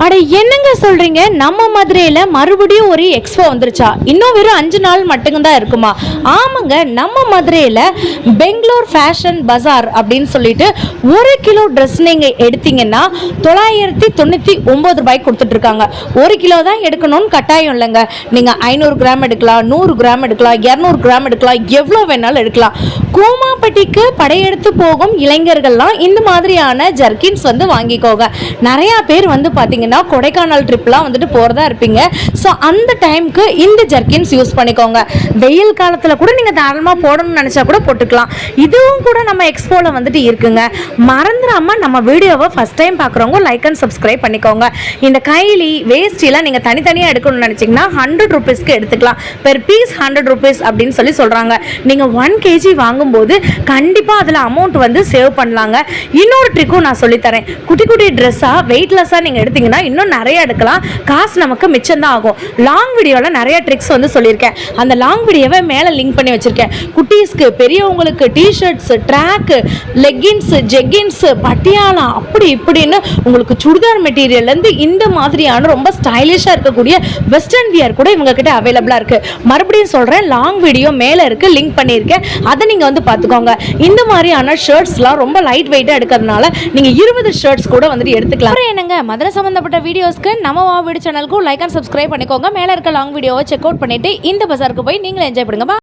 அட என்னங்க சொல்றீங்க? நம்ம மதுரையில மறுபடியும் ஒரு எக்ஸ்போ வந்துருச்சா? இன்னும் வெறும் 5 நாள் மட்டும்தான் இருக்குமா? ஆமாங்க, நம்ம மதுரையில பெங்களூர் ஃபேஷன் பஜார் அப்படின்னு சொல்லிட்டு 1 கிலோ ட்ரெஸ் நீங்க எடுத்தீங்கன்னா 999 ரூபாய்க்கு கொடுத்துட்டு இருக்காங்க. 1 கிலோ தான் எடுக்கணும்னு கட்டாயம் இல்லைங்க. நீங்க 500 கிராம் எடுக்கலாம், 100 கிராம் எடுக்கலாம், 200 கிராம் எடுக்கலாம், எவ்வளோ வேணாலும் எடுக்கலாம். கூமாப்பட்டிக்கு படையெடுத்து போகும் இளைஞர்கள்லாம் இந்த மாதிரியான ஜர்கின்ஸ் வந்து வாங்கிக்கோங்க. நிறைய பேர் வந்து பார்த்தீங்கன்னா கொடைக்கானல் ட்ரிப்லாம் வந்துட்டு போகிறதா இருப்பீங்க. ஸோ அந்த டைமுக்கு இந்த ஜர்கின்ஸ் யூஸ் பண்ணிக்கோங்க. வெயில் காலத்தில் கூட நீங்கள் தாராளமாக போடணும்னு நினச்சா கூட போட்டுக்கலாம். இதுவும் கூட நம்ம எக்ஸ்போவில் வந்துட்டு இருக்குங்க. மறந்துடாமல் நம்ம வீடியோவை ஃபஸ்ட் டைம் பார்க்குறவங்க லைக் அண்ட் சப்ஸ்கிரைப் பண்ணிக்கோங்க. இந்த கைலி வேஸ்டிலாம் நீங்கள் தனித்தனியாக எடுக்கணும்னு நினச்சிங்கன்னா 100 ருபீஸ்க்கு எடுத்துக்கலாம். பெர் பீஸ் 100 ருபீஸ் அப்படின்னு சொல்கிறாங்க. நீங்கள் 1 kg வாங்கும்போது கண்டிப்பாக அதில் அமௌண்ட் வந்து சேவ் பண்ணலாங்க. இன்னொரு ட்ரிக்கும் நான் சொல்லித்தரேன். குட்டி குட்டி ட்ரெஸ்ஸாக வெயிட்லெஸ்ஸாக நீங்கள் எடுத்தீங்கன்னா இன்னும் நிறைய எடுக்கலாம். காசு நமக்கு மிச்சம் தான் ஆகும். லாங் வீடியோவில் நிறைய ட்ரிக்ஸ் வந்து சொல்லியிருக்கேன். அந்த லாங் வீடியோவை மேலே லிங்க் பண்ணி வச்சுருக்கேன். குட்டீஸ்க்கு, பெரியவங்களுக்கு T-shirts, track, leggings, jeggings, Patiala அப்படி இப்படின்னு உங்களுக்கு சுடிதார் மெட்டீரியல்லேருந்து இந்த மாதிரியான ரொம்ப ஸ்டைலிஷாக இருக்கக்கூடிய வெஸ்டர்ன் வியர் கூட இவங்ககிட்ட அவைலபிளாக இருக்குது. மறுபடியும் சொல்கிறேன், லாங் வீடியோ மேலே இருக்குது, லிங்க் பண்ணியிருக்கேன். அதை நீங்கள் வந்து பார்த்துக்கோங்க. இந்த மாதிரியான ஷர்ட்ஸ்லாம் ரொம்ப லைட் வெயிட்டாக எடுக்கிறதுனால நீங்கள் 20 ஷர்ட்ஸ் கூட வந்துட்டு எடுத்துக்கலாம். என்னங்க மதுரை சம்மந்தப்பட்ட வீடியோஸ்க்கு நம்ம வீடியோ சேனலுக்கும் லைக் அண்ட் சப்ஸ்கிரைப் பண்ணிக்கோங்க. மேலே இருக்க லாங் வீடியோவை செக் அவுட் பண்ணிவிட்டு இந்த பஜாருக்கு போய் நீங்களும் என்ஜாய் பண்ணுங்க.